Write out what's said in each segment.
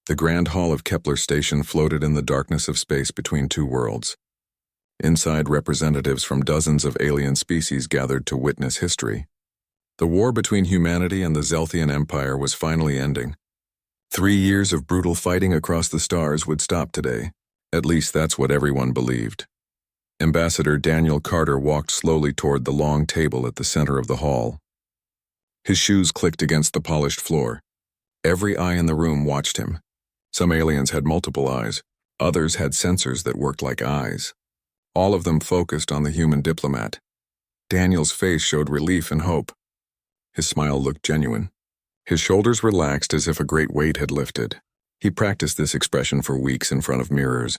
The grand hall of Kepler Station floated in the darkness of space between two worlds. Inside, representatives from dozens of alien species gathered to witness history. The war between humanity and the Zelthian Empire was finally ending. 3 years of brutal fighting across the stars would stop today. At least that's what everyone believed. Ambassador Daniel Carter walked slowly toward the long table at the center of the hall. His shoes clicked against the polished floor. Every eye in the room watched him. Some aliens had multiple eyes. Others had sensors that worked like eyes. All of them focused on the human diplomat. Daniel's face showed relief and hope. His smile looked genuine. His shoulders relaxed as if a great weight had lifted. He practiced this expression for weeks in front of mirrors.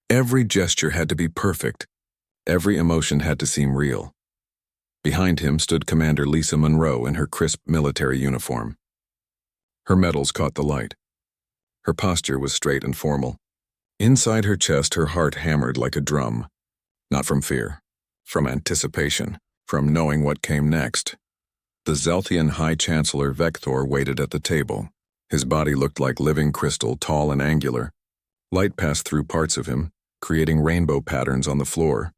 Every gesture had to be perfect. Every emotion had to seem real. Behind him stood Commander Lisa Monroe in her crisp military uniform. Her medals caught the light. Her posture was straight and formal. Inside her chest, her heart hammered like a drum. Not from fear, from anticipation, from knowing what came next. The Zelthian High Chancellor Vector waited at the table. His body looked like living crystal, tall and angular. Light passed through parts of him, creating rainbow patterns on the floor.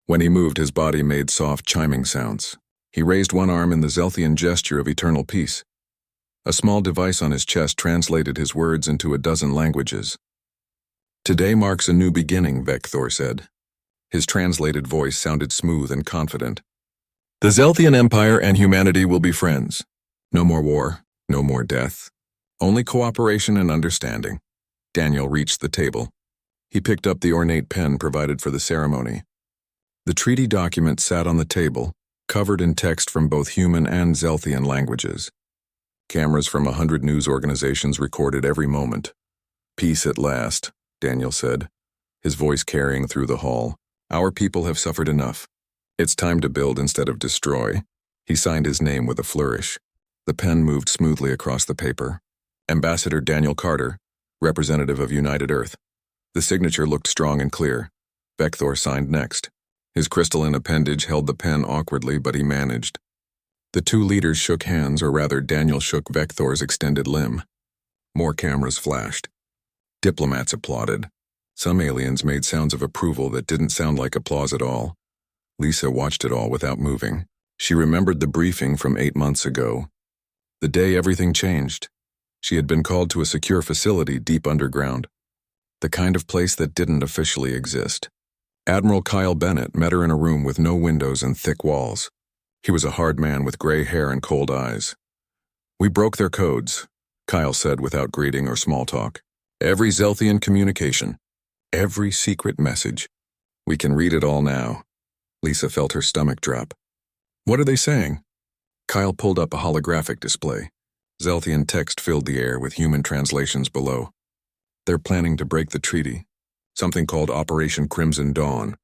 When he moved, his body made soft chiming sounds. He raised one arm in the Zelthian gesture of eternal peace. A small device on his chest translated his words into a dozen languages. "Today marks a new beginning," Vector said. His translated voice sounded smooth and confident. "The Zelthian Empire and humanity will be friends. No more war, no more death. Only cooperation and understanding." Daniel reached the table. He picked up the ornate pen provided for the ceremony. The treaty document sat on the table, covered in text from both human and Zelthian languages. Cameras from 100 news organizations recorded every moment. "Peace at last," Daniel said, his voice carrying through the hall. "Our people have suffered enough. It's time to build instead of destroy." He signed his name with a flourish. The pen moved smoothly across the paper. Ambassador Daniel Carter, representative of United Earth. The signature looked strong and clear. Vector signed next. His crystalline appendage held the pen awkwardly, but he managed. The two leaders shook hands, or rather Daniel shook Vector's extended limb. More cameras flashed. Diplomats applauded. Some aliens made sounds of approval that didn't sound like applause at all. Lisa watched it all without moving. She remembered the briefing from 8 months ago. The day everything changed. She had been called to a secure facility deep underground. The kind of place that didn't officially exist. Admiral Kyle Bennett met her in a room with no windows and thick walls. He was a hard man with gray hair and cold eyes. "We broke their codes," Kyle said without greeting or small talk. "Every Zelthian communication. Every secret message. We can read it all now." Lisa felt her stomach drop. "What are they saying?" Kyle pulled up a holographic display. Zelthian text filled the air with human translations below. "They're planning to break the treaty. Something called Operation Crimson Dawn.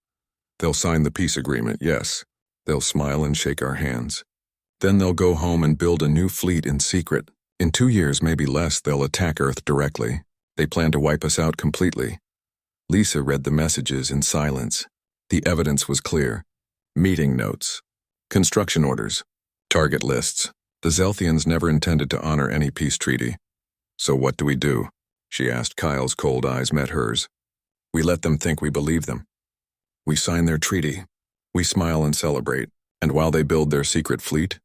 They'll sign the peace agreement, yes. They'll smile and shake our hands. Then they'll go home and build a new fleet in secret. In 2 years, maybe less, they'll attack Earth directly. They plan to wipe us out completely." Lisa read the messages in silence. The evidence was clear. Meeting notes. Construction orders. Target lists. The Zelthians never intended to honor any peace treaty. "So what do we do?" she asked. Kyle's cold eyes met hers. "We let them think we believe them. We sign their treaty. We smile and celebrate. And while they build their secret fleet,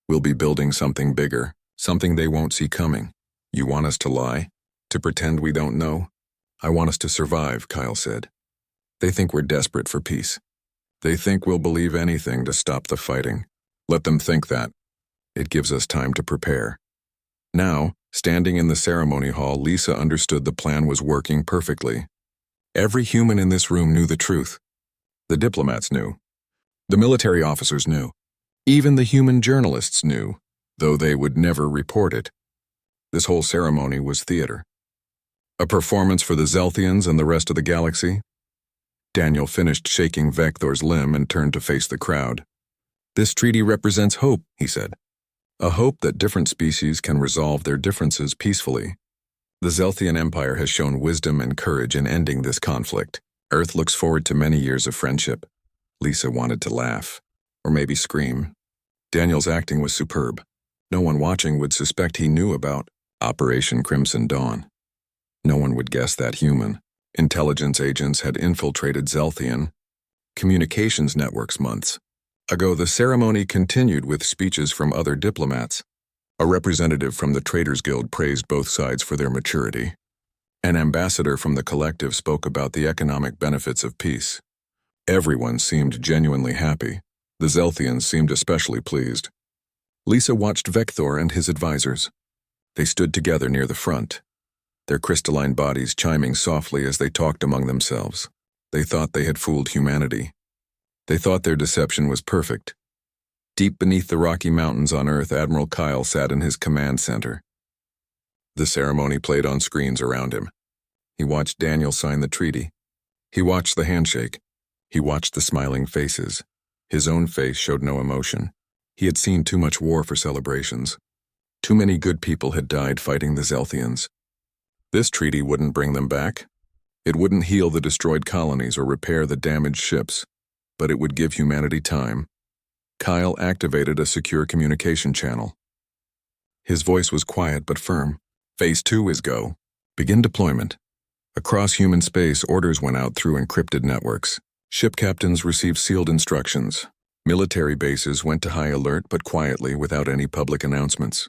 we'll be building something bigger, something they won't see coming. You want us to lie? To pretend we don't know?" "I want us to survive," Kyle said. "They think we're desperate for peace. They think we'll believe anything to stop the fighting. Let them think that. It gives us time to prepare." Now, standing in the ceremony hall, Lisa understood the plan was working perfectly. Every human in this room knew the truth. The diplomats knew. The military officers knew. Even the human journalists knew, though they would never report it. This whole ceremony was theater. A performance for the Zelthians and the rest of the galaxy. Daniel finished shaking Vector's limb and turned to face the crowd. "This treaty represents hope," he said. "A hope that different species can resolve their differences peacefully. The Zelthian Empire has shown wisdom and courage in ending this conflict. Earth looks forward to many years of friendship." Lisa wanted to laugh, or maybe scream. Daniel's acting was superb. No one watching would suspect he knew about Operation Crimson Dawn. No one would guess that human. Intelligence agents had infiltrated Zelthian communications networks months ago. The ceremony continued with speeches from other diplomats. A representative from the Traders Guild praised both sides for their maturity. An ambassador from the collective spoke about the economic benefits of peace. Everyone seemed genuinely happy. The Zelthians seemed especially pleased. Lisa watched Vector and his advisors. They stood together near the front, their crystalline bodies chiming softly as they talked among themselves. They thought they had fooled humanity. They thought their deception was perfect. Deep beneath the Rocky Mountains on Earth, Admiral Kyle sat in his command center. The ceremony played on screens around him. He watched Daniel sign the treaty. He watched the handshake. He watched the smiling faces. His own face showed no emotion. He had seen too much war for celebrations. Too many good people had died fighting the Zelthians. This treaty wouldn't bring them back. It wouldn't heal the destroyed colonies or repair the damaged ships, but it would give humanity time. Kyle activated a secure communication channel. His voice was quiet but firm. Phase 2 is go. Begin deployment. Across human space, orders went out through encrypted networks. Ship captains received sealed instructions. Military bases went to high alert but quietly without any public announcements.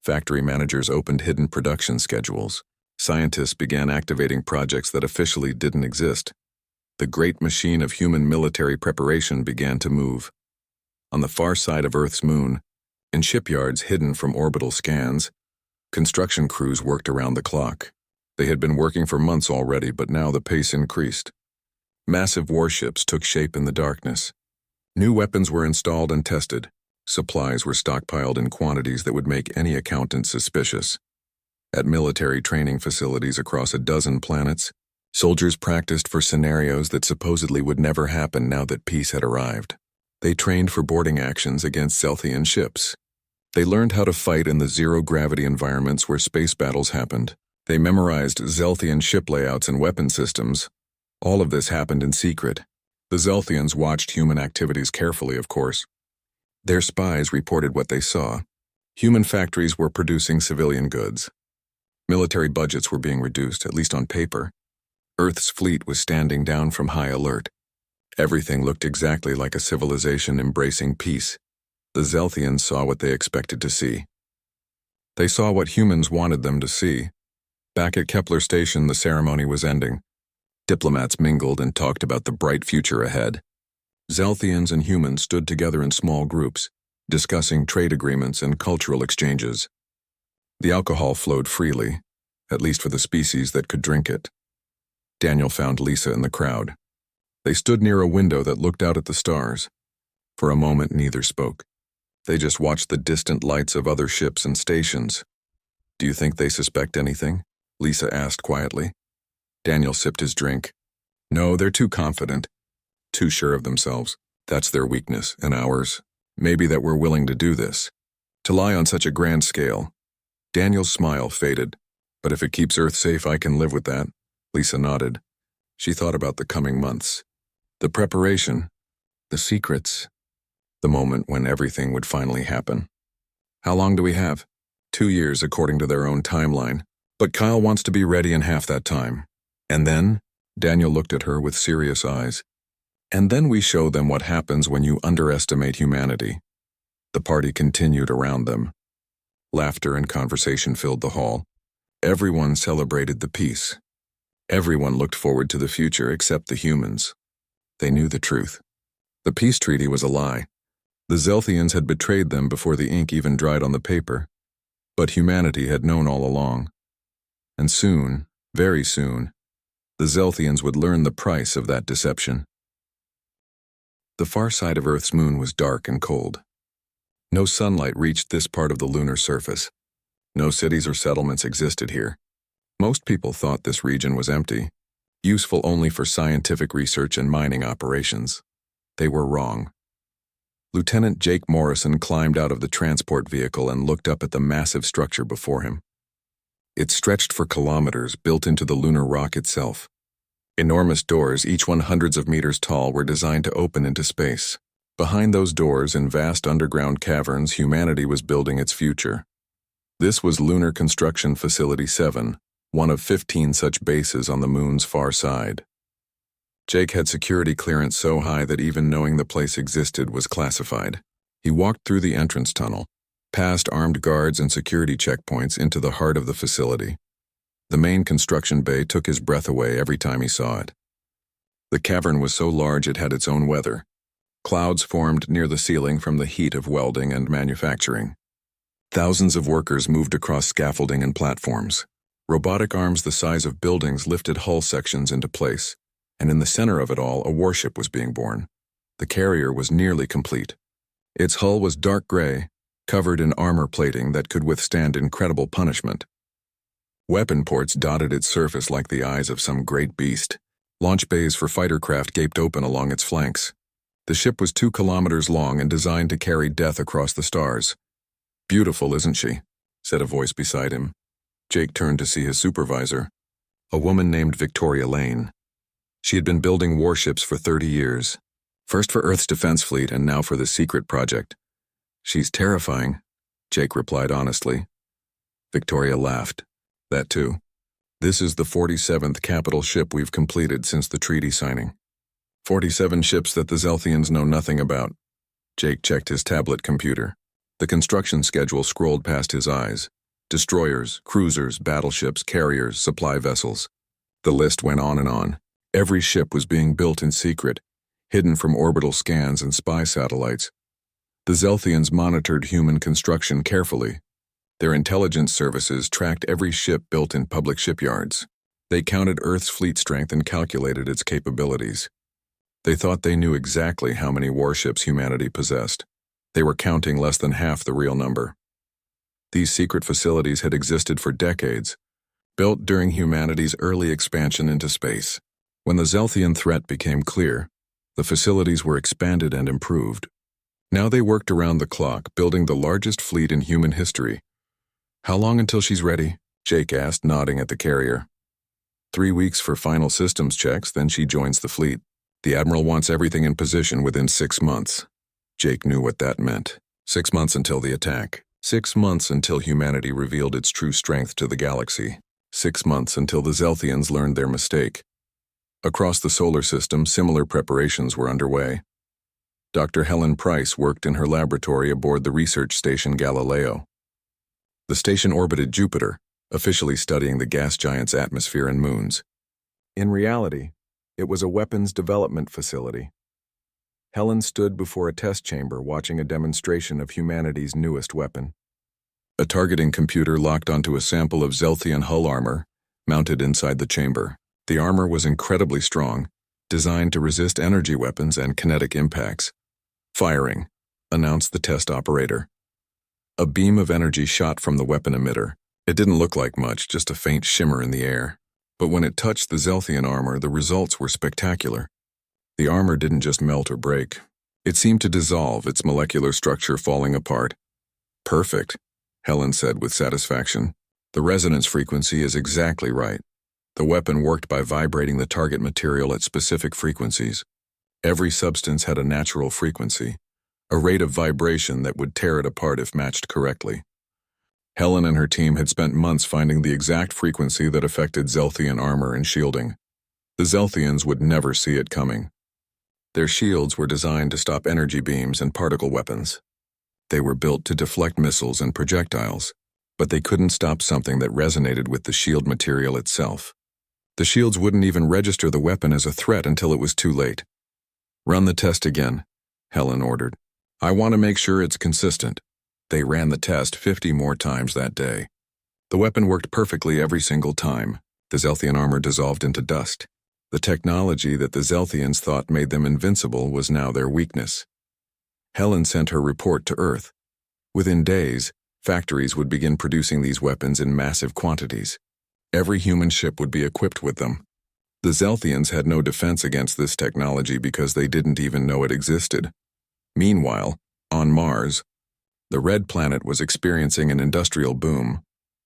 Factory managers opened hidden production schedules. Scientists began activating projects that officially didn't exist. The great machine of human military preparation began to move. On the far side of Earth's moon, in shipyards hidden from orbital scans, construction crews worked around the clock. They had been working for months already, but now the pace increased. Massive warships took shape in the darkness. New weapons were installed and tested. Supplies were stockpiled in quantities that would make any accountant suspicious. At military training facilities across a dozen planets, soldiers practiced for scenarios that supposedly would never happen now that peace had arrived. They trained for boarding actions against Zelthian ships. They learned how to fight in the zero-gravity environments where space battles happened. They memorized Zelthian ship layouts and weapon systems. All of this happened in secret. The Zelthians watched human activities carefully, of course. Their spies reported what they saw. Human factories were producing civilian goods. Military budgets were being reduced, at least on paper. Earth's fleet was standing down from high alert. Everything looked exactly like a civilization embracing peace. The Zelthians saw what they expected to see. They saw what humans wanted them to see. Back at Kepler Station, the ceremony was ending. Diplomats mingled and talked about the bright future ahead. Zelthians and humans stood together in small groups, discussing trade agreements and cultural exchanges. The alcohol flowed freely, at least for the species that could drink it. Daniel found Lisa in the crowd. They stood near a window that looked out at the stars. For a moment, neither spoke. They just watched the distant lights of other ships and stations. "Do you think they suspect anything?" Lisa asked quietly. Daniel sipped his drink. "No, they're too confident. Too sure of themselves. That's their weakness, and ours. Maybe that we're willing to do this. To lie on such a grand scale." Daniel's smile faded. "But if it keeps Earth safe, I can live with that." Lisa nodded. She thought about the coming months. The preparation. The secrets. The moment when everything would finally happen. "How long do we have?" 2 years according to their own timeline. But Kyle wants to be ready in half that time. And then, Daniel looked at her with serious eyes. "And then we show them what happens when you underestimate humanity." The party continued around them. Laughter and conversation filled the hall. Everyone celebrated the peace. Everyone looked forward to the future except the humans. They knew the truth. The peace treaty was a lie. The Zelthians had betrayed them before the ink even dried on the paper. But humanity had known all along. And soon, very soon, the Zelthians would learn the price of that deception. The far side of Earth's moon was dark and cold. No sunlight reached this part of the lunar surface. No cities or settlements existed here. Most people thought this region was empty, useful only for scientific research and mining operations. They were wrong. Lieutenant Jake Morrison climbed out of the transport vehicle and looked up at the massive structure before him. It stretched for kilometers, built into the lunar rock itself. Enormous doors, each one hundreds of meters tall, were designed to open into space. Behind those doors, in vast underground caverns, humanity was building its future. This was Lunar Construction Facility 7, one of 15 such bases on the moon's far side. Jake had security clearance so high that even knowing the place existed was classified. He walked through the entrance tunnel, past armed guards and security checkpoints into the heart of the facility. The main construction bay took his breath away every time he saw it. The cavern was so large it had its own weather. Clouds formed near the ceiling from the heat of welding and manufacturing. Thousands of workers moved across scaffolding and platforms. Robotic arms the size of buildings lifted hull sections into place, and in the center of it all, a warship was being born. The carrier was nearly complete. Its hull was dark gray, covered in armor plating that could withstand incredible punishment. Weapon ports dotted its surface like the eyes of some great beast. Launch bays for fighter craft gaped open along its flanks. The ship was 2 kilometers long and designed to carry death across the stars. "Beautiful, isn't she?" said a voice beside him. Jake turned to see his supervisor, a woman named Victoria Lane. She had been building warships for 30 years, first for Earth's defense fleet and now for the secret project. "She's terrifying," Jake replied honestly. Victoria laughed. "That too. This is the 47th capital ship we've completed since the treaty signing. 47 ships that the Zelthians know nothing about." Jake checked his tablet computer. The construction schedule scrolled past his eyes. Destroyers, cruisers, battleships, carriers, supply vessels. The list went on and on. Every ship was being built in secret, hidden from orbital scans and spy satellites. The Zelthians monitored human construction carefully. Their intelligence services tracked every ship built in public shipyards. They counted Earth's fleet strength and calculated its capabilities. They thought they knew exactly how many warships humanity possessed. They were counting less than half the real number. These secret facilities had existed for decades, built during humanity's early expansion into space. When the Zelthian threat became clear, the facilities were expanded and improved. Now they worked around the clock, building the largest fleet in human history. "How long until she's ready?" Jake asked, nodding at the carrier. 3 weeks for final systems checks, then she joins the fleet. The Admiral wants everything in position within 6 months. Jake knew what that meant. 6 months until the attack. 6 months until humanity revealed its true strength to the galaxy. 6 months until the Zelthians learned their mistake. Across the solar system, similar preparations were underway. Dr. Helen Price worked in her laboratory aboard the research station Galileo. The station orbited Jupiter, officially studying the gas giant's atmosphere and moons. In reality, it was a weapons development facility. Helen stood before a test chamber watching a demonstration of humanity's newest weapon. A targeting computer locked onto a sample of Zelthian hull armor, mounted inside the chamber. The armor was incredibly strong, designed to resist energy weapons and kinetic impacts. "Firing," announced the test operator. A beam of energy shot from the weapon emitter. It didn't look like much, just a faint shimmer in the air. But when it touched the Zelthian armor, the results were spectacular. The armor didn't just melt or break. It seemed to dissolve, its molecular structure falling apart. "Perfect," Helen said with satisfaction. "The resonance frequency is exactly right." The weapon worked by vibrating the target material at specific frequencies. Every substance had a natural frequency, a rate of vibration that would tear it apart if matched correctly. Helen and her team had spent months finding the exact frequency that affected Zelthian armor and shielding. The Zelthians would never see it coming. Their shields were designed to stop energy beams and particle weapons. They were built to deflect missiles and projectiles, but they couldn't stop something that resonated with the shield material itself. The shields wouldn't even register the weapon as a threat until it was too late. "Run the test again," Helen ordered. "I want to make sure it's consistent." They ran the test 50 more times that day. The weapon worked perfectly every single time. The Zelthian armor dissolved into dust. The technology that the Zelthians thought made them invincible was now their weakness. Helen sent her report to Earth. Within days, factories would begin producing these weapons in massive quantities. Every human ship would be equipped with them. The Zelthians had no defense against this technology because they didn't even know it existed. Meanwhile, on Mars, the Red Planet was experiencing an industrial boom.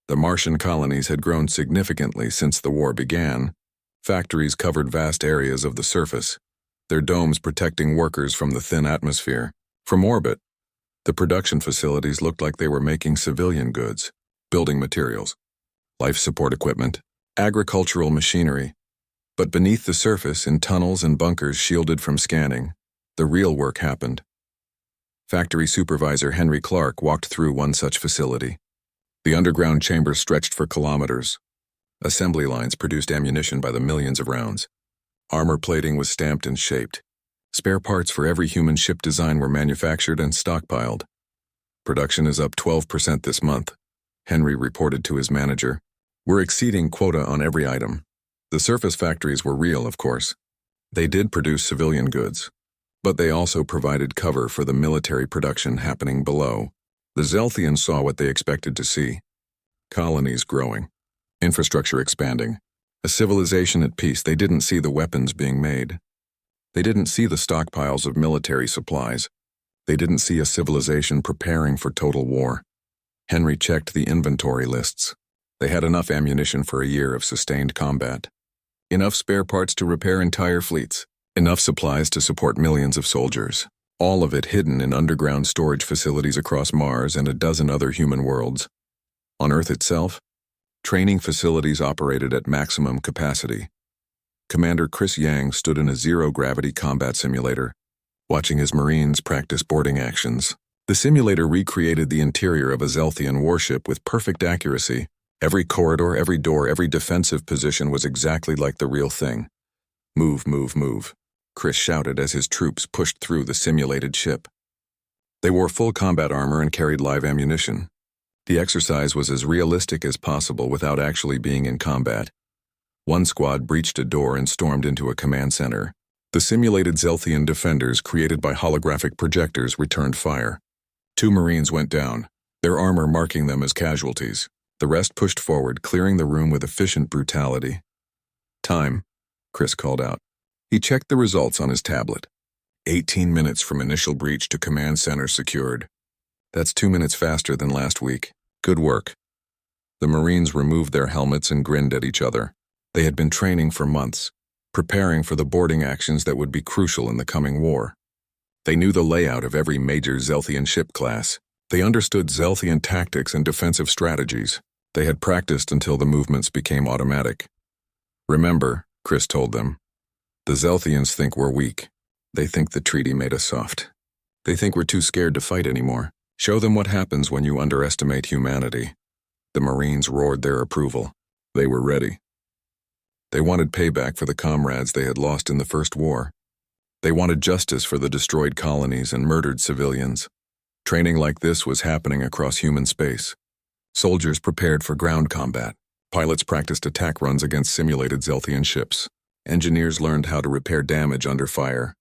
The Martian colonies had grown significantly since the war began. Factories covered vast areas of the surface, their domes protecting workers from the thin atmosphere. From orbit, the production facilities looked like they were making civilian goods, building materials, life support equipment, agricultural machinery. But beneath the surface, in tunnels and bunkers shielded from scanning, the real work happened. Factory supervisor Henry Clark walked through one such facility. The underground chambers stretched for kilometers. Assembly lines produced ammunition by the millions of rounds. Armor plating was stamped and shaped. Spare parts for every human ship design were manufactured and stockpiled. Production is up 12% this month, Henry reported to his manager. We're exceeding quota on every item. The surface factories were real, of course. They did produce civilian goods, but they also provided cover for the military production happening below. The Zelthians saw what they expected to see. Colonies growing. Infrastructure expanding. A civilization at peace. They didn't see the weapons being made. They didn't see the stockpiles of military supplies. They didn't see a civilization preparing for total war. Henry checked the inventory lists. They had enough ammunition for a year of sustained combat. Enough spare parts to repair entire fleets. Enough supplies to support millions of soldiers. All of it hidden in underground storage facilities across Mars and a dozen other human worlds. On Earth itself, training facilities operated at maximum capacity. Commander Chris Yang stood in a zero-gravity combat simulator, watching his Marines practice boarding actions. The simulator recreated the interior of a Zelthian warship with perfect accuracy. Every corridor, every door, every defensive position was exactly like the real thing. Move, move, move, Chris shouted as his troops pushed through the simulated ship. They wore full combat armor and carried live ammunition. The exercise was as realistic as possible without actually being in combat. One squad breached a door and stormed into a command center. The simulated Zelthian defenders created by holographic projectors returned fire. 2 Marines went down, their armor marking them as casualties. The rest pushed forward, clearing the room with efficient brutality. Time, Chris called out. He checked the results on his tablet. 18 minutes from initial breach to command center secured. That's 2 minutes faster than last week. Good work. The Marines removed their helmets and grinned at each other. They had been training for months, preparing for the boarding actions that would be crucial in the coming war. They knew the layout of every major Zelthian ship class. They understood Zelthian tactics and defensive strategies. They had practiced until the movements became automatic. Remember, Chris told them, the Zelthians think we're weak. They think the treaty made us soft. They think we're too scared to fight anymore. Show them what happens when you underestimate humanity. The Marines roared their approval. They were ready. They wanted payback for the comrades they had lost in the First War. They wanted justice for the destroyed colonies and murdered civilians. Training like this was happening across human space. Soldiers prepared for ground combat. Pilots practiced attack runs against simulated Zelthian ships. Engineers learned how to repair damage under fire.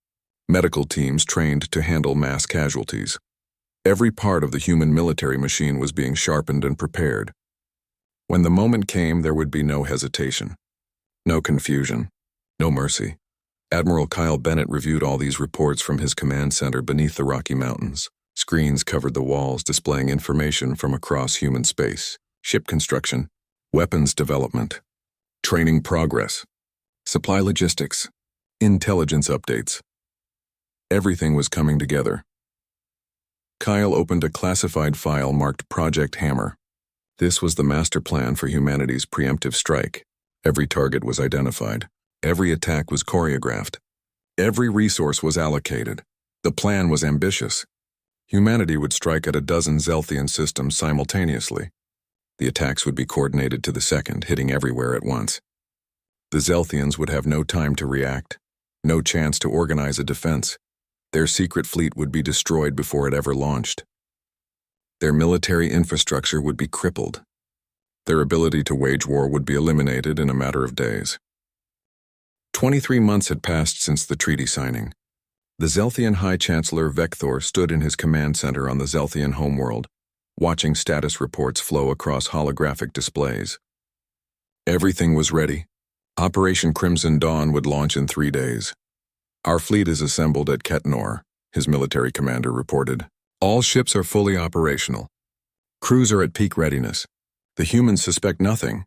Medical teams trained to handle mass casualties. Every part of the human military machine was being sharpened and prepared. When the moment came, there would be no hesitation. No confusion. No mercy. Admiral Kyle Bennett reviewed all these reports from his command center beneath the Rocky Mountains. Screens covered the walls displaying information from across human space. Ship construction, weapons development, training progress, supply logistics, intelligence updates. Everything was coming together. Kyle opened a classified file marked Project Hammer. This was the master plan for humanity's preemptive strike. Every target was identified. Every attack was choreographed. Every resource was allocated. The plan was ambitious. Humanity would strike at a dozen Zelthian systems simultaneously. The attacks would be coordinated to the second, hitting everywhere at once. The Zelthians would have no time to react, no chance to organize a defense. Their secret fleet would be destroyed before it ever launched. Their military infrastructure would be crippled. Their ability to wage war would be eliminated in a matter of days. 23 months had passed since the treaty signing. The Zelthian High Chancellor Vector stood in his command center on the Zelthian homeworld, watching status reports flow across holographic displays. Everything was ready. Operation Crimson Dawn would launch in 3 days. Our fleet is assembled at Ketnor, his military commander reported. All ships are fully operational. Crews are at peak readiness. The humans suspect nothing.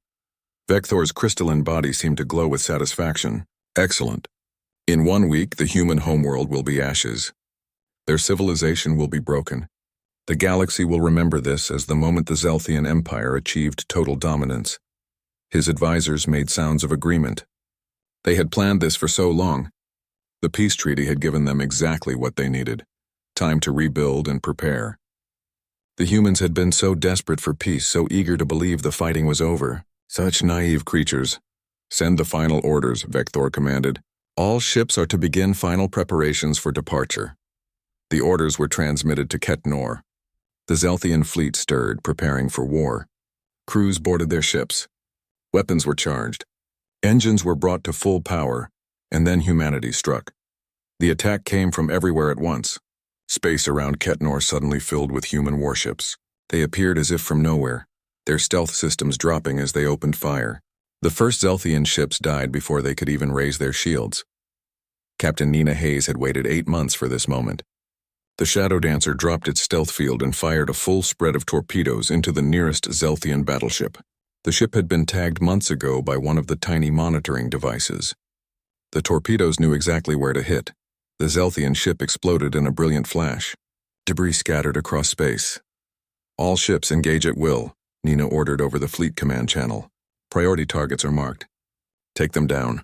Vector's crystalline body seemed to glow with satisfaction. Excellent. In 1 week, the human homeworld will be ashes. Their civilization will be broken. The galaxy will remember this as the moment the Zelthian Empire achieved total dominance. His advisors made sounds of agreement. They had planned this for so long. The peace treaty had given them exactly what they needed: time to rebuild and prepare. The humans had been so desperate for peace, so eager to believe the fighting was over. Such naive creatures. "Send the final orders," Vector commanded. "All ships are to begin final preparations for departure." The orders were transmitted to Ketnor. The Zelthian fleet stirred, preparing for war. Crews boarded their ships. Weapons were charged. Engines were brought to full power, and then humanity struck. The attack came from everywhere at once. Space around Ketnor suddenly filled with human warships. They appeared as if from nowhere, their stealth systems dropping as they opened fire. The first Zelthian ships died before they could even raise their shields. Captain Nina Hayes had waited 8 months for this moment. The Shadow Dancer dropped its stealth field and fired a full spread of torpedoes into the nearest Zelthian battleship. The ship had been tagged months ago by one of the tiny monitoring devices. The torpedoes knew exactly where to hit. The Zelthian ship exploded in a brilliant flash. Debris scattered across space. "All ships engage at will," Nina ordered over the fleet command channel. "Priority targets are marked. Take them down."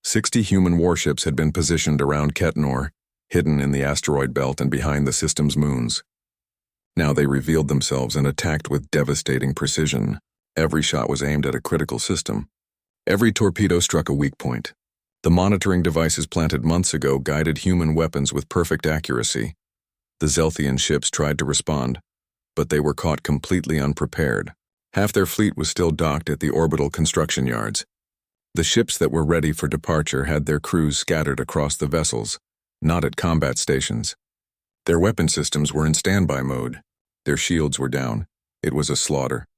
60 human warships had been positioned around Ketnor, hidden in the asteroid belt and behind the system's moons. Now they revealed themselves and attacked with devastating precision. Every shot was aimed at a critical system. Every torpedo struck a weak point. The monitoring devices planted months ago guided human weapons with perfect accuracy. The Zelthian ships tried to respond, but they were caught completely unprepared. Half their fleet was still docked at the orbital construction yards. The ships that were ready for departure had their crews scattered across the vessels, not at combat stations. Their weapon systems were in standby mode. Their shields were down. It was a slaughter.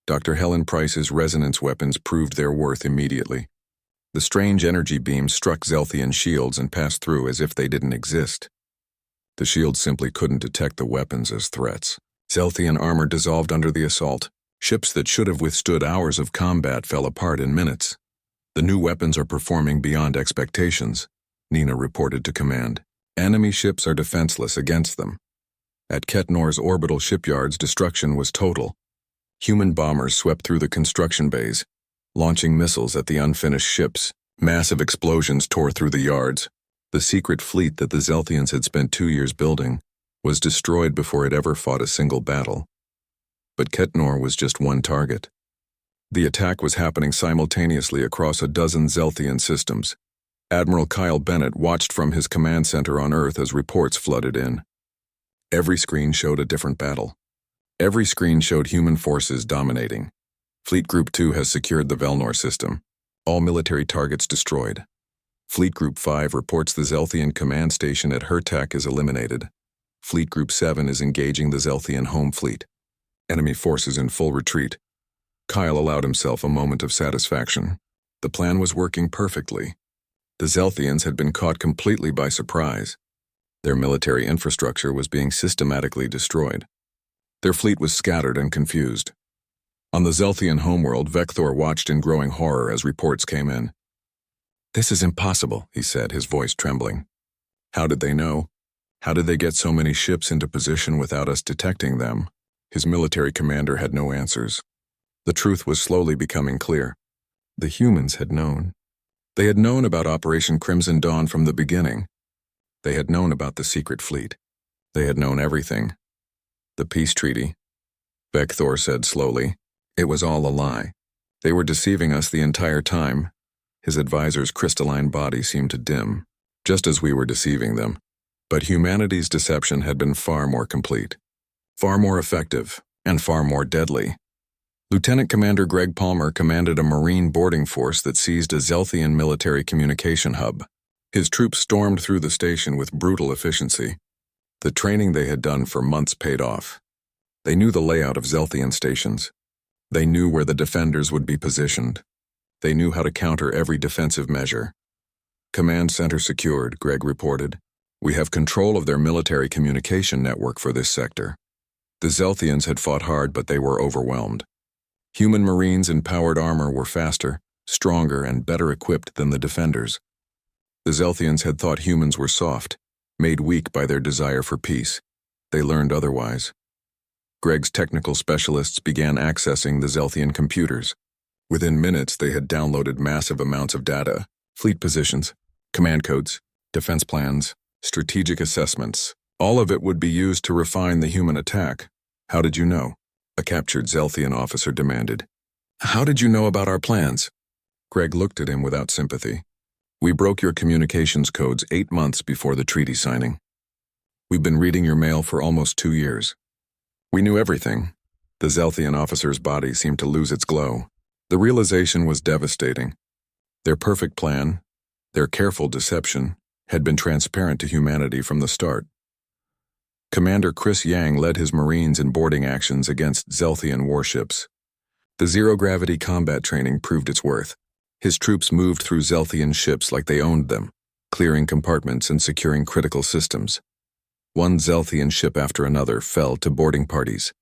Dr. Helen Price's resonance weapons proved their worth immediately. The strange energy beams struck Zelthian shields and passed through as if they didn't exist. The shields simply couldn't detect the weapons as threats. Zelthian armor dissolved under the assault. Ships that should have withstood hours of combat fell apart in minutes. "The new weapons are performing beyond expectations," Nina reported to command. "Enemy ships are defenseless against them." At Ketnor's orbital shipyards, destruction was total. Human bombers swept through the construction bays, launching missiles at the unfinished ships. Massive explosions tore through the yards. The secret fleet that the Zelthians had spent 2 years building was destroyed before it ever fought a single battle. But Ketnor was just one target. The attack was happening simultaneously across a dozen Zelthian systems. Admiral Kyle Bennett watched from his command center on Earth as reports flooded in. Every screen showed a different battle. Every screen showed human forces dominating. Fleet Group 2 has secured the Velnor system. All military targets destroyed. Fleet Group 5 reports the Zelthian command station at Hertak is eliminated. Fleet Group 7 is engaging the Zelthian home fleet. Enemy forces in full retreat. Kyle allowed himself a moment of satisfaction. The plan was working perfectly. The Zelthians had been caught completely by surprise. Their military infrastructure was being systematically destroyed. Their fleet was scattered and confused. On the Zelthian homeworld, Vector watched in growing horror as reports came in. "This is impossible," he said, his voice trembling. "How did they know? How did they get so many ships into position without us detecting them?" His military commander had no answers. The truth was slowly becoming clear. The humans had known. They had known about Operation Crimson Dawn from the beginning. They had known about the secret fleet. They had known everything. "The peace treaty," Vector said slowly. "It was all a lie. They were deceiving us the entire time." His advisor's crystalline body seemed to dim, just as we were deceiving them. But humanity's deception had been far more complete, far more effective, and far more deadly. Lieutenant Commander Greg Palmer commanded a Marine boarding force that seized a Zelthian military communication hub. His troops stormed through the station with brutal efficiency. The training they had done for months paid off. They knew the layout of Zelthian stations. They knew where the defenders would be positioned. They knew how to counter every defensive measure. "Command center secured," Greg reported. "We have control of their military communication network for this sector." The Zelthians had fought hard, but they were overwhelmed. Human Marines in powered armor were faster, stronger, and better equipped than the defenders. The Zelthians had thought humans were soft, made weak by their desire for peace. They learned otherwise. Greg's technical specialists began accessing the Zelthian computers. Within minutes, they had downloaded massive amounts of data, fleet positions, command codes, defense plans, strategic assessments. All of it would be used to refine the human attack. How did you know? A captured Zelthian officer demanded. How did you know about our plans? Greg looked at him without sympathy. We broke your communications codes 8 months before the treaty signing. We've been reading your mail for almost 2 years. We knew everything. The Zelthian officer's body seemed to lose its glow. The realization was devastating. Their perfect plan, their careful deception, had been transparent to humanity from the start. Commander Chris Yang led his Marines in boarding actions against Zelthian warships. The zero-gravity combat training proved its worth. His troops moved through Zelthian ships like they owned them, clearing compartments and securing critical systems. One Zelthian ship after another fell to boarding parties.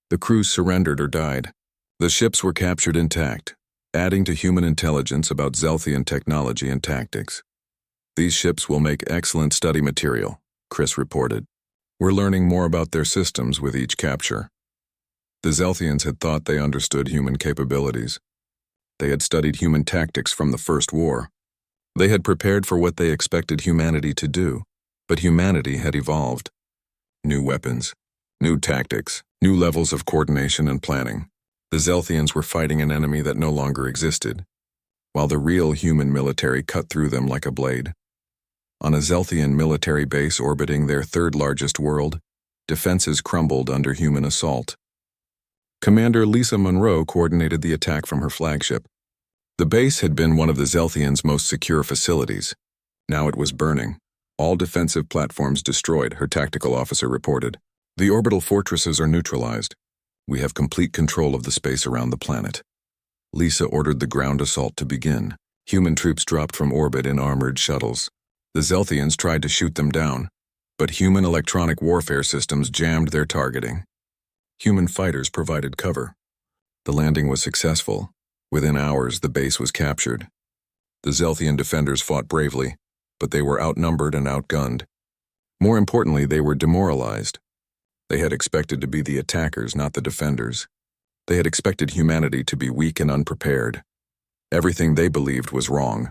The crews surrendered or died. The ships were captured intact, adding to human intelligence about Zelthian technology and tactics. These ships will make excellent study material, Chris reported. We're learning more about their systems with each capture. The Zelthians had thought they understood human capabilities. They had studied human tactics from the First War. They had prepared for what they expected humanity to do, but humanity had evolved. New weapons, new tactics, new levels of coordination and planning. The Zelthians were fighting an enemy that no longer existed, while the real human military cut through them like a blade. On a Zelthian military base orbiting their third-largest world, defenses crumbled under human assault. Commander Lisa Monroe coordinated the attack from her flagship. The base had been one of the Zelthians' most secure facilities. Now it was burning. All defensive platforms destroyed, her tactical officer reported. The orbital fortresses are neutralized. We have complete control of the space around the planet. Lisa ordered the ground assault to begin. Human troops dropped from orbit in armored shuttles. The Zelthians tried to shoot them down, but human electronic warfare systems jammed their targeting. Human fighters provided cover. The landing was successful. Within hours, the base was captured. The Zelthian defenders fought bravely, but they were outnumbered and outgunned. More importantly, they were demoralized. They had expected to be the attackers, not the defenders. They had expected humanity to be weak and unprepared. Everything they believed was wrong.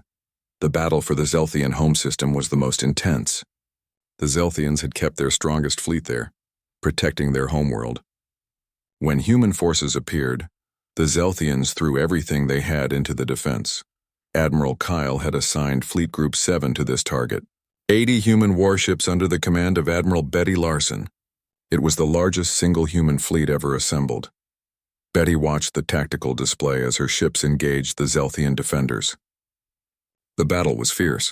The battle for the Zelthian home system was the most intense. The Zelthians had kept their strongest fleet there, protecting their homeworld. When human forces appeared, the Zelthians threw everything they had into the defense. Admiral Kyle had assigned Fleet Group 7 to this target. 80 human warships under the command of Admiral Betty Larson. It was the largest single human fleet ever assembled. Betty watched the tactical display as her ships engaged the Zelthian defenders. The battle was fierce.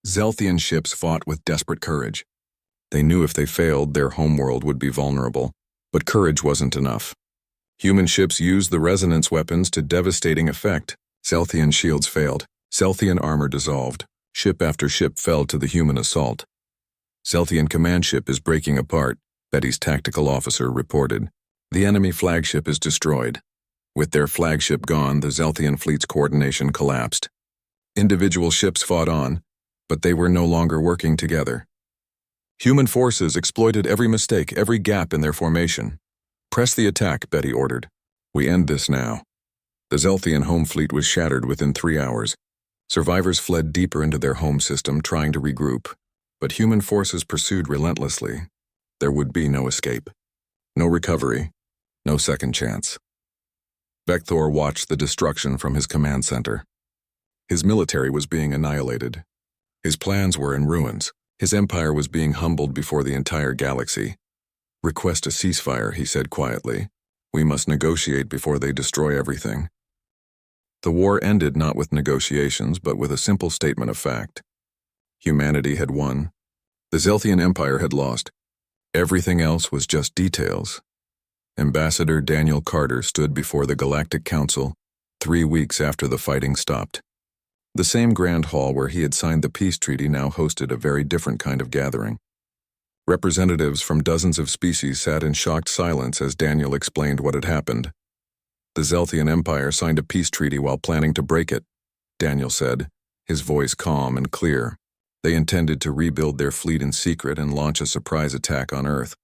Zelthian ships fought with desperate courage. They knew if they failed, their homeworld would be vulnerable, but courage wasn't enough. Human ships used the resonance weapons to devastating effect. Zelthian shields failed. Zelthian armor dissolved. Ship after ship fell to the human assault. Zelthian command ship is breaking apart, Betty's tactical officer reported. The enemy flagship is destroyed. With their flagship gone, the Zelthian fleet's coordination collapsed. Individual ships fought on, but they were no longer working together. Human forces exploited every mistake, every gap in their formation. Press the attack, Betty ordered. We end this now. The Zelthian home fleet was shattered within 3 hours. Survivors fled deeper into their home system, trying to regroup, but human forces pursued relentlessly. There would be no escape, no recovery, no second chance. Vector watched the destruction from his command center. His military was being annihilated. His plans were in ruins. His empire was being humbled before the entire galaxy. Request a ceasefire, he said quietly. We must negotiate before they destroy everything. The war ended not with negotiations, but with a simple statement of fact. Humanity had won. The Zelthian Empire had lost. Everything else was just details. Ambassador Daniel Carter stood before the Galactic Council 3 weeks after the fighting stopped. The same grand hall where he had signed the peace treaty now hosted a very different kind of gathering. Representatives from dozens of species sat in shocked silence as Daniel explained what had happened. The Zelthian Empire signed a peace treaty while planning to break it, Daniel said, his voice calm and clear. They intended to rebuild their fleet in secret and launch a surprise attack on Earth.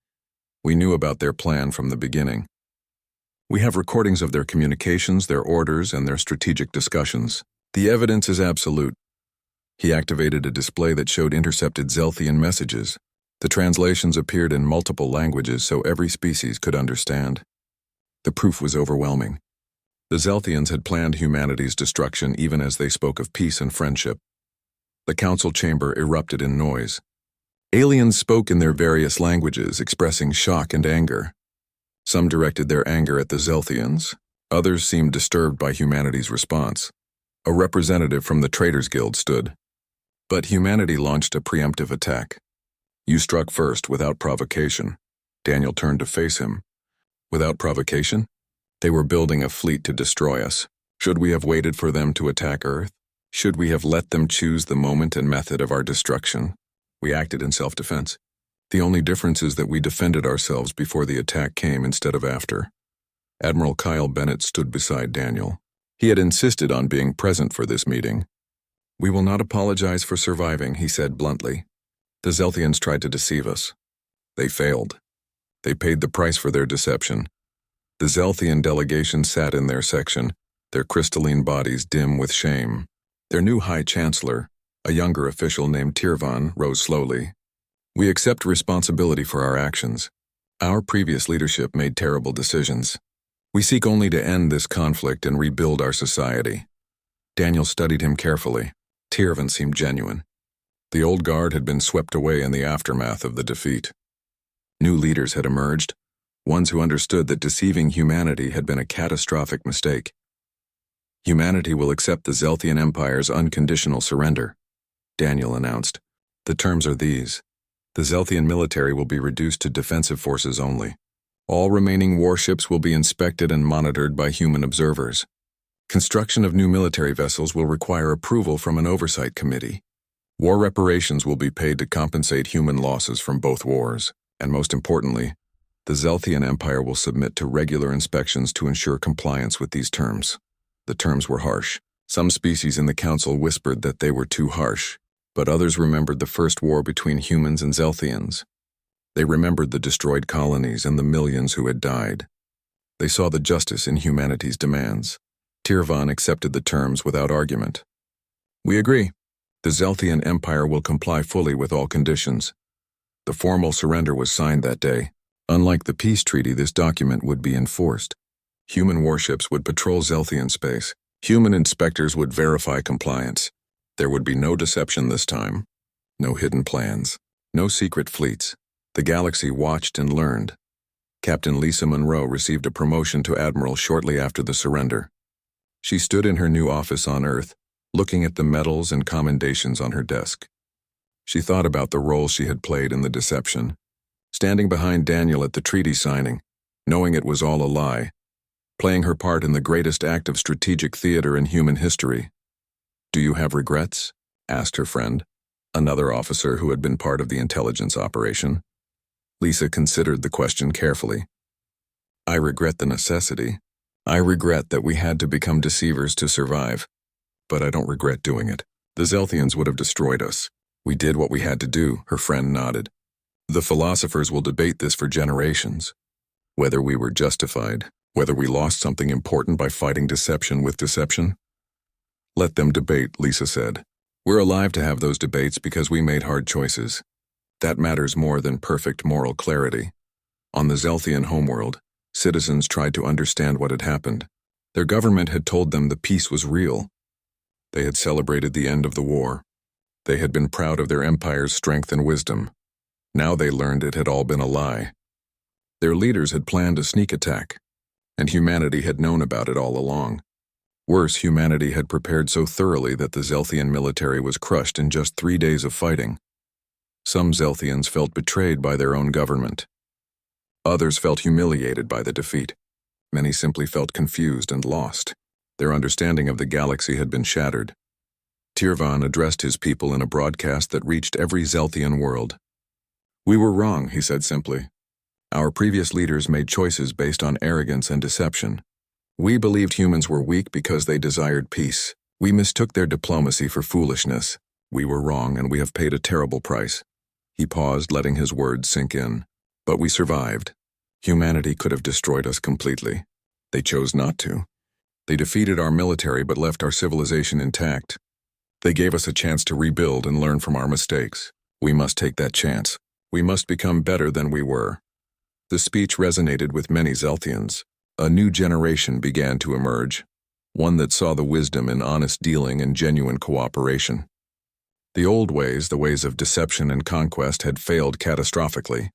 We knew about their plan from the beginning. We have recordings of their communications, their orders, and their strategic discussions. The evidence is absolute. He activated a display that showed intercepted Zelthian messages. The translations appeared in multiple languages so every species could understand. The proof was overwhelming. The Zelthians had planned humanity's destruction even as they spoke of peace and friendship. The council chamber erupted in noise. Aliens spoke in their various languages, expressing shock and anger. Some directed their anger at the Zelthians. Others seemed disturbed by humanity's response. A representative from the Traders Guild stood. But humanity launched a preemptive attack. You struck first, without provocation. Daniel turned to face him. Without provocation? They were building a fleet to destroy us. Should we have waited for them to attack Earth? Should we have let them choose the moment and method of our destruction? We acted in self-defense. The only difference is that we defended ourselves before the attack came instead of after. Admiral Kyle Bennett stood beside Daniel. He had insisted on being present for this meeting. We will not apologize for surviving, he said bluntly. The Zelthians tried to deceive us. They failed. They paid the price for their deception. The Zelthian delegation sat in their section, their crystalline bodies dim with shame. Their new High Chancellor, a younger official named Tirvan, rose slowly. We accept responsibility for our actions. Our previous leadership made terrible decisions. We seek only to end this conflict and rebuild our society. Daniel studied him carefully. Tirvan seemed genuine. The old guard had been swept away in the aftermath of the defeat. New leaders had emerged, ones who understood that deceiving humanity had been a catastrophic mistake. Humanity will accept the Zelthian Empire's unconditional surrender, Daniel announced. The terms are these. The Zelthian military will be reduced to defensive forces only. All remaining warships will be inspected and monitored by human observers. Construction of new military vessels will require approval from an oversight committee. War reparations will be paid to compensate human losses from both wars. And most importantly, the Zelthian Empire will submit to regular inspections to ensure compliance with these terms. The terms were harsh. Some species in the council whispered that they were too harsh, but others remembered the first war between humans and Zelthians. They remembered the destroyed colonies and the millions who had died. They saw the justice in humanity's demands. Tirvan accepted the terms without argument. We agree. The Zelthian Empire will comply fully with all conditions. The formal surrender was signed that day. Unlike the peace treaty, this document would be enforced. Human warships would patrol Zelthian space. Human inspectors would verify compliance. There would be no deception this time. No hidden plans. No secret fleets. The galaxy watched and learned. Captain Lisa Monroe received a promotion to admiral shortly after the surrender. She stood in her new office on Earth, looking at the medals and commendations on her desk. She thought about the role she had played in the deception, standing behind Daniel at the treaty signing, knowing it was all a lie, playing her part in the greatest act of strategic theater in human history. Do you have regrets? Asked her friend, another officer who had been part of the intelligence operation. Lisa considered the question carefully. I regret the necessity. I regret that we had to become deceivers to survive. But I don't regret doing it. The Zelthians would have destroyed us. We did what we had to do, her friend nodded. The philosophers will debate this for generations. Whether we were justified, whether we lost something important by fighting deception with deception. Let them debate, Lisa said. We're alive to have those debates because we made hard choices. That matters more than perfect moral clarity. On the Zelthian homeworld, citizens tried to understand what had happened. Their government had told them the peace was real. They had celebrated the end of the war. They had been proud of their empire's strength and wisdom. Now they learned it had all been a lie. Their leaders had planned a sneak attack, and humanity had known about it all along. Worse, humanity had prepared so thoroughly that the Zelthian military was crushed in just 3 days of fighting. Some Zelthians felt betrayed by their own government. Others felt humiliated by the defeat. Many simply felt confused and lost. Their understanding of the galaxy had been shattered. Tirvan addressed his people in a broadcast that reached every Zelthian world. We were wrong, he said simply. Our previous leaders made choices based on arrogance and deception. We believed humans were weak because they desired peace. We mistook their diplomacy for foolishness. We were wrong, and we have paid a terrible price. He paused, letting his words sink in. But we survived. Humanity could have destroyed us completely. They chose not to. They defeated our military but left our civilization intact. They gave us a chance to rebuild and learn from our mistakes. We must take that chance. We must become better than we were. The speech resonated with many Zelthians. A new generation began to emerge, one that saw the wisdom in honest dealing and genuine cooperation. The old ways, the ways of deception and conquest, had failed catastrophically.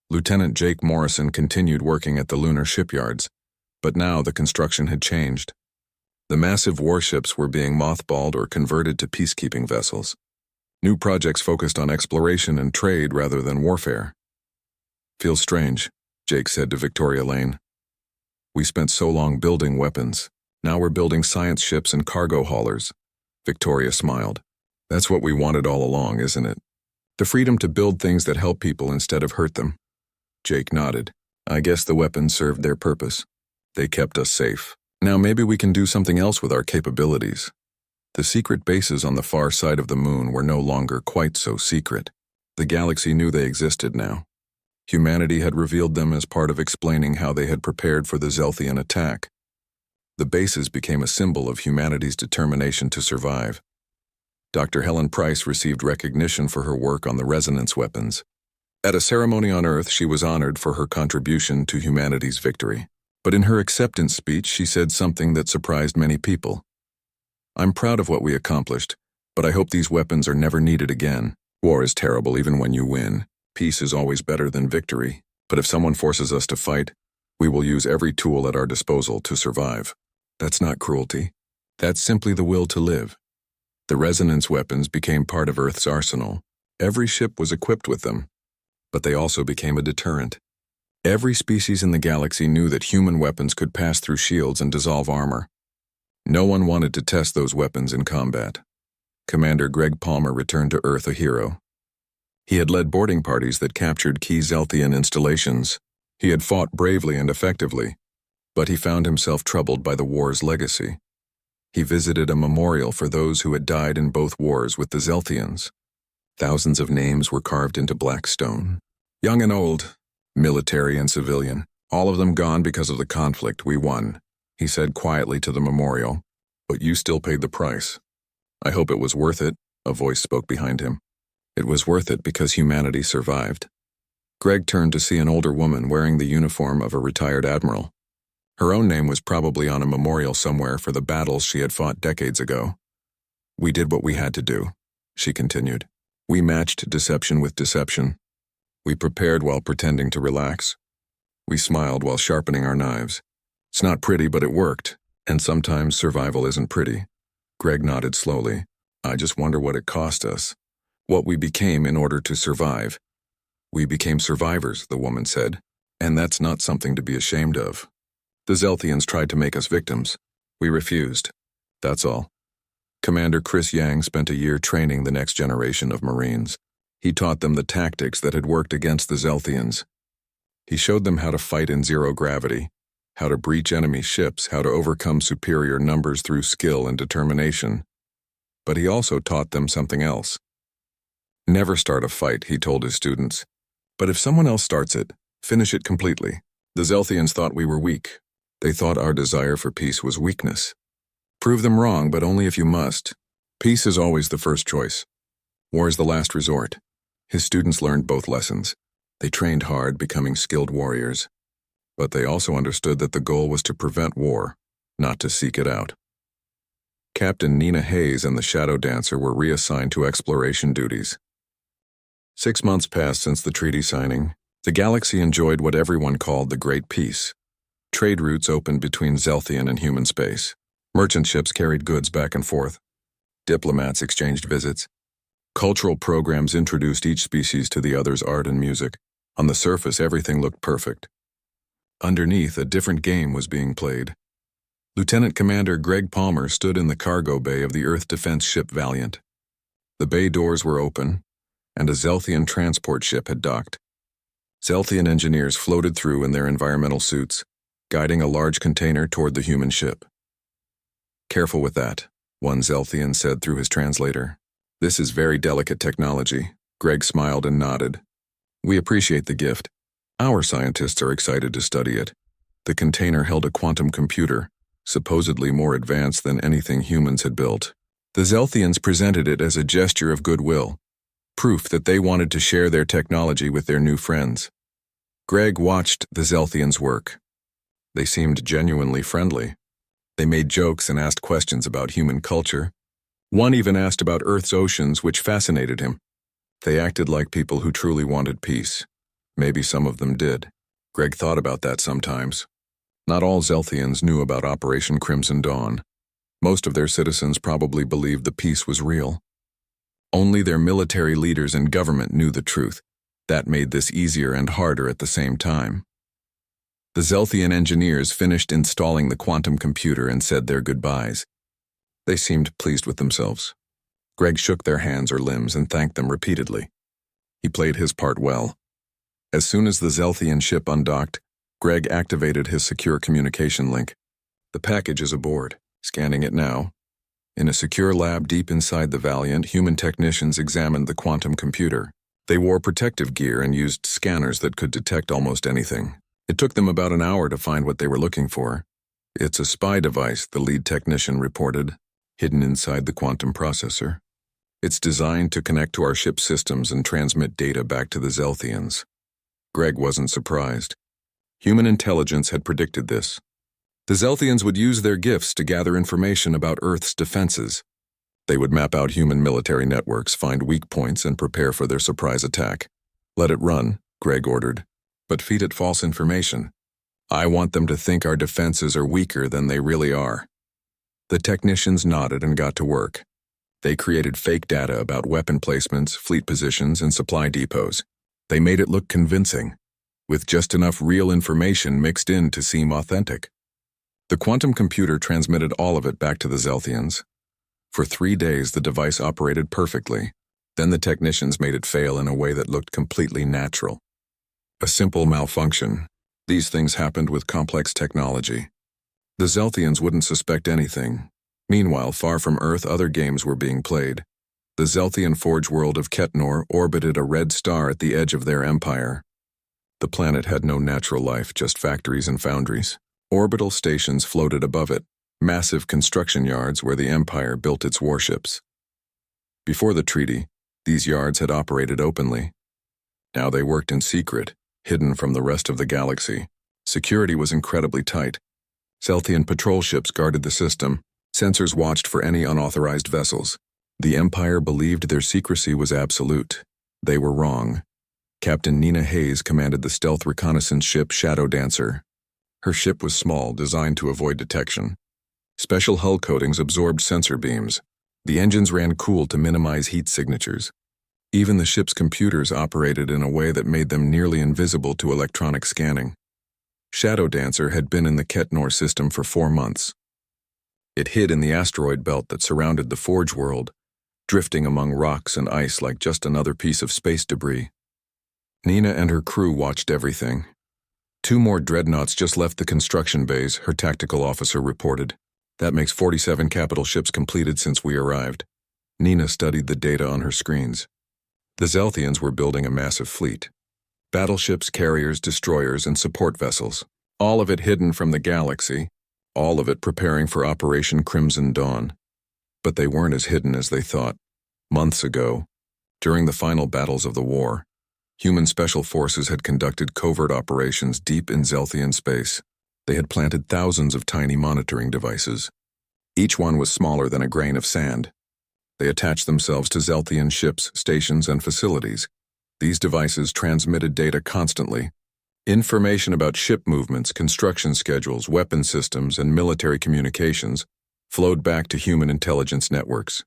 Lieutenant Jake Morrison continued working at the lunar shipyards, but now the construction had changed. The massive warships were being mothballed or converted to peacekeeping vessels. New projects focused on exploration and trade rather than warfare. "Feels strange," Jake said to Victoria Lane. "We spent so long building weapons. Now we're building science ships and cargo haulers." Victoria smiled. "That's what we wanted all along, isn't it? The freedom to build things that help people instead of hurt them." Jake nodded. "I guess the weapons served their purpose. They kept us safe. Now maybe we can do something else with our capabilities." The secret bases on the far side of the moon were no longer quite so secret. The galaxy knew they existed now. Humanity had revealed them as part of explaining how they had prepared for the Zelthian attack. The bases became a symbol of humanity's determination to survive. Dr. Helen Price received recognition for her work on the resonance weapons. At a ceremony on Earth, she was honored for her contribution to humanity's victory. But in her acceptance speech, she said something that surprised many people. "I'm proud of what we accomplished, but I hope these weapons are never needed again. War is terrible even when you win. Peace is always better than victory. But if someone forces us to fight, we will use every tool at our disposal to survive. That's not cruelty. That's simply the will to live." The resonance weapons became part of Earth's arsenal. Every ship was equipped with them. But they also became a deterrent. Every species in the galaxy knew that human weapons could pass through shields and dissolve armor. No one wanted to test those weapons in combat. Commander Greg Palmer returned to Earth a hero. He had led boarding parties that captured key Zelthian installations. He had fought bravely and effectively, but he found himself troubled by the war's legacy. He visited a memorial for those who had died in both wars with the Zelthians. Thousands of names were carved into black stone. Young and old, military and civilian, all of them gone because of the conflict. "We won," he said quietly to the memorial, "but you still paid the price." "I hope it was worth it," a voice spoke behind him. "It was worth it because humanity survived." Greg turned to see an older woman wearing the uniform of a retired admiral. Her own name was probably on a memorial somewhere for the battles she had fought decades ago. "We did what we had to do," she continued. "We matched deception with deception. We prepared while pretending to relax. We smiled while sharpening our knives. It's not pretty, but it worked, and sometimes survival isn't pretty." Greg nodded slowly. "I just wonder what it cost us. What we became in order to survive." "We became survivors," the woman said, "and that's not something to be ashamed of. The Zelthians tried to make us victims. We refused. That's all." Commander Chris Yang spent a year training the next generation of Marines. He taught them the tactics that had worked against the Zelthians. He showed them how to fight in zero gravity, how to breach enemy ships, how to overcome superior numbers through skill and determination. But he also taught them something else. "Never start a fight," he told his students. "But if someone else starts it, finish it completely." The Zelthians thought we were weak. They thought our desire for peace was weakness. Prove them wrong, but only if you must. Peace is always the first choice. War is the last resort. His students learned both lessons. They trained hard, becoming skilled warriors. But they also understood that the goal was to prevent war, not to seek it out. Captain Nina Hayes and the Shadow Dancer were reassigned to exploration duties. 6 months passed since the treaty signing. The galaxy enjoyed what everyone called the Great Peace. Trade routes opened between Zelthian and human space. Merchant ships carried goods back and forth. Diplomats exchanged visits. Cultural programs introduced each species to the other's art and music. On the surface, everything looked perfect. Underneath, a different game was being played. Lieutenant Commander Greg Palmer stood in the cargo bay of the Earth defense ship Valiant. The bay doors were open, and a Zelthian transport ship had docked. Zelthian engineers floated through in their environmental suits, guiding a large container toward the human ship. "Careful with that," one Zelthian said through his translator. "This is very delicate technology." Greg smiled and nodded. "We appreciate the gift. Our scientists are excited to study it. The container held a quantum computer, supposedly more advanced than anything humans had built. The Zelthians presented it as a gesture of goodwill, proof that they wanted to share their technology with their new friends. Greg watched the Zelthians work. They seemed genuinely friendly. They made jokes and asked questions about human culture. One even asked about Earth's oceans, which fascinated him. They acted like people who truly wanted peace. Maybe some of them did. Greg thought about that sometimes. Not all Zelthians knew about Operation Crimson Dawn. Most of their citizens probably believed the peace was real. Only their military leaders and government knew the truth. That made this easier and harder at the same time. The Zelthian engineers finished installing the quantum computer and said their goodbyes. They seemed pleased with themselves. Greg shook their hands or limbs and thanked them repeatedly. He played his part well. As soon as the Zelthian ship undocked, Greg activated his secure communication link. The package is aboard. Scanning it now. In a secure lab deep inside the Valiant, human technicians examined the quantum computer. They wore protective gear and used scanners that could detect almost anything. It took them about an hour to find what they were looking for. It's a spy device, the lead technician reported, hidden inside the quantum processor. It's designed to connect to our ship's systems and transmit data back to the Zelthians. Greg wasn't surprised. Human intelligence had predicted this. The Zelthians would use their gifts to gather information about Earth's defenses. They would map out human military networks, find weak points, and prepare for their surprise attack. Let it run, Greg ordered, but feed it false information. I want them to think our defenses are weaker than they really are. The technicians nodded and got to work. They created fake data about weapon placements, fleet positions, and supply depots. They made it look convincing, with just enough real information mixed in to seem authentic. The quantum computer transmitted all of it back to the Zelthians. For 3 days, the device operated perfectly. Then the technicians made it fail in a way that looked completely natural. A simple malfunction. These things happened with complex technology. The Zelthians wouldn't suspect anything. Meanwhile, far from Earth, other games were being played. The Zelthian forge world of Ketnor orbited a red star at the edge of their empire. The planet had no natural life, just factories and foundries. Orbital stations floated above it, massive construction yards where the Empire built its warships. Before the treaty, these yards had operated openly. Now they worked in secret, hidden from the rest of the galaxy. Security was incredibly tight. Zelthian patrol ships guarded the system. Sensors watched for any unauthorized vessels. The Empire believed their secrecy was absolute. They were wrong. Captain Nina Hayes commanded the stealth reconnaissance ship Shadow Dancer. Her ship was small, designed to avoid detection. Special hull coatings absorbed sensor beams. The engines ran cool to minimize heat signatures. Even the ship's computers operated in a way that made them nearly invisible to electronic scanning. Shadow Dancer had been in the Ketnor system for 4 months. It hid in the asteroid belt that surrounded the Forge world, drifting among rocks and ice like just another piece of space debris. Nina and her crew watched everything. 2 more dreadnoughts just left the construction bays, her tactical officer reported. That makes 47 capital ships completed since we arrived. Nina studied the data on her screens. The Zelthians were building a massive fleet. Battleships, carriers, destroyers, and support vessels. All of it hidden from the galaxy. All of it preparing for Operation Crimson Dawn. But they weren't as hidden as they thought. Months ago, during the final battles of the war, human special forces had conducted covert operations deep in Zelthian space. They had planted thousands of tiny monitoring devices. Each one was smaller than a grain of sand. They attached themselves to Zelthian ships, stations, and facilities. These devices transmitted data constantly. Information about ship movements, construction schedules, weapon systems, and military communications flowed back to human intelligence networks.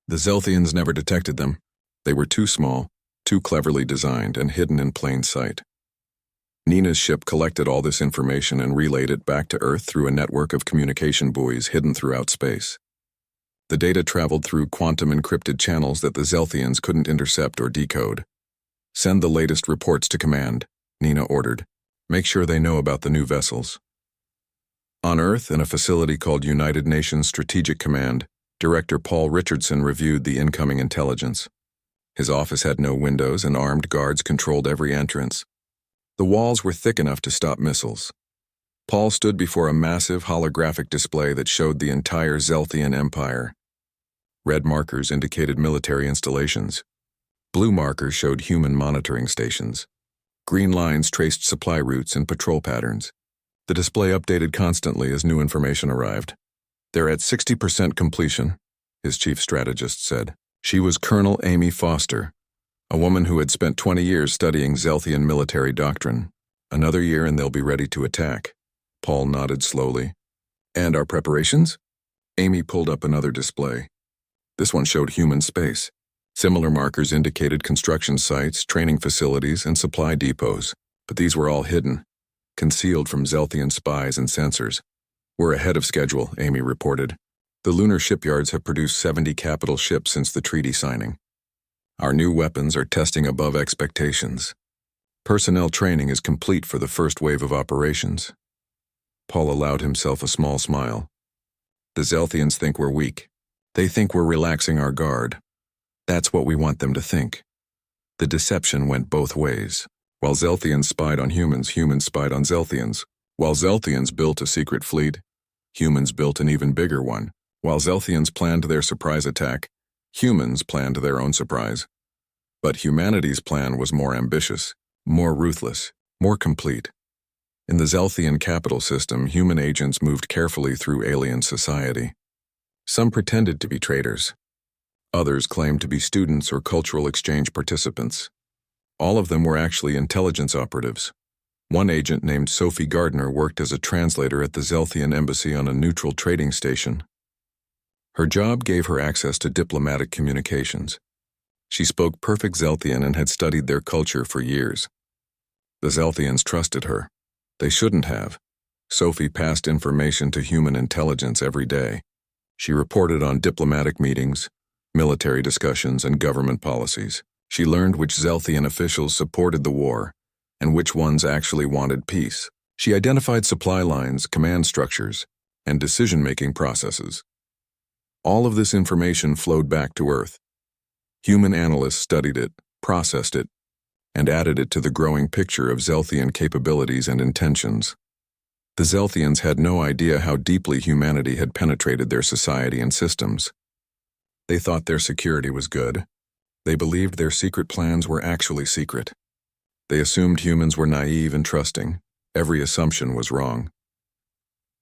The Zelthians never detected them. They were too small, too cleverly designed, and hidden in plain sight. Nina's ship collected all this information and relayed it back to Earth through a network of communication buoys hidden throughout space. The data traveled through quantum-encrypted channels that the Zelthians couldn't intercept or decode. "Send the latest reports to command," Nina ordered. "Make sure they know about the new vessels." On Earth, in a facility called United Nations Strategic Command, Director Paul Richardson reviewed the incoming intelligence. His office had no windows, and armed guards controlled every entrance. The walls were thick enough to stop missiles. Paul stood before a massive holographic display that showed the entire Zelthian Empire. Red markers indicated military installations. Blue markers showed human monitoring stations. Green lines traced supply routes and patrol patterns. The display updated constantly as new information arrived. "They're at 60% completion," his chief strategist said. She was Colonel Amy Foster, a woman who had spent 20 years studying Zelthian military doctrine. "Another year and they'll be ready to attack." Paul nodded slowly. "And our preparations?" Amy pulled up another display. This one showed human space. Similar markers indicated construction sites, training facilities, and supply depots, but these were all hidden, concealed from Zelthian spies and sensors. "We're ahead of schedule," Amy reported. "The lunar shipyards have produced 70 capital ships since the treaty signing. Our new weapons are testing above expectations. Personnel training is complete for the first wave of operations." Paul allowed himself a small smile. "The Zelthians think we're weak. They think we're relaxing our guard. That's what we want them to think." The deception went both ways. While Zelthians spied on humans, humans spied on Zelthians. While Zelthians built a secret fleet, humans built an even bigger one. While Zelthians planned their surprise attack, humans planned their own surprise. But humanity's plan was more ambitious, more ruthless, more complete. In the Zelthian capital system, human agents moved carefully through alien society. Some pretended to be traitors. Others claimed to be students or cultural exchange participants. All of them were actually intelligence operatives. One agent named Sophie Gardner worked as a translator at the Zelthian embassy on a neutral trading station. Her job gave her access to diplomatic communications. She spoke perfect Zelthian and had studied their culture for years. The Zelthians trusted her. They shouldn't have. Sophie passed information to human intelligence every day. She reported on diplomatic meetings, military discussions, and government policies. She learned which Zelthian officials supported the war and which ones actually wanted peace. She identified supply lines, command structures, and decision-making processes. All of this information flowed back to Earth. Human analysts studied it, processed it, and added it to the growing picture of Zelthian capabilities and intentions. The Zelthians had no idea how deeply humanity had penetrated their society and systems. They thought their security was good. They believed their secret plans were actually secret. They assumed humans were naive and trusting. Every assumption was wrong.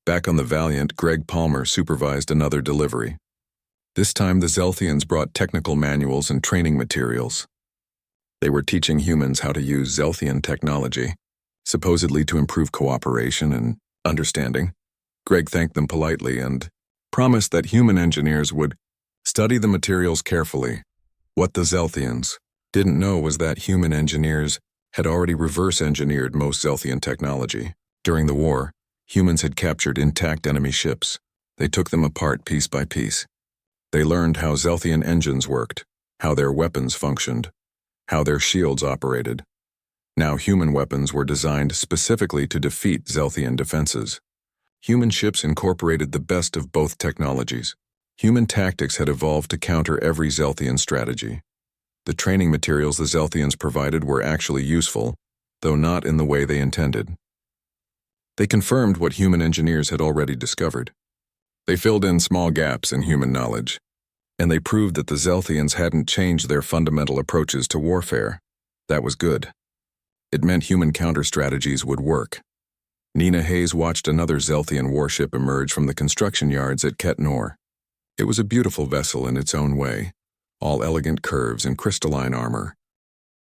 Back on the Valiant, Greg Palmer supervised another delivery. This time the Zelthians brought technical manuals and training materials. They were teaching humans how to use Zelthian technology, supposedly to improve cooperation and understanding. Greg thanked them politely and promised that human engineers would study the materials carefully. What the Zelthians didn't know was that human engineers had already reverse-engineered most Zelthian technology. During the war, humans had captured intact enemy ships. They took them apart piece by piece. They learned how Zelthian engines worked, how their weapons functioned, how their shields operated. Now human weapons were designed specifically to defeat Zelthian defenses. Human ships incorporated the best of both technologies. Human tactics had evolved to counter every Zelthian strategy. The training materials the Zelthians provided were actually useful, though not in the way they intended. They confirmed what human engineers had already discovered. They filled in small gaps in human knowledge, and they proved that the Zelthians hadn't changed their fundamental approaches to warfare. That was good. It meant human counter-strategies would work. Nina Hayes watched another Zelthian warship emerge from the construction yards at Ket-Nor. It was a beautiful vessel in its own way, all elegant curves and crystalline armor.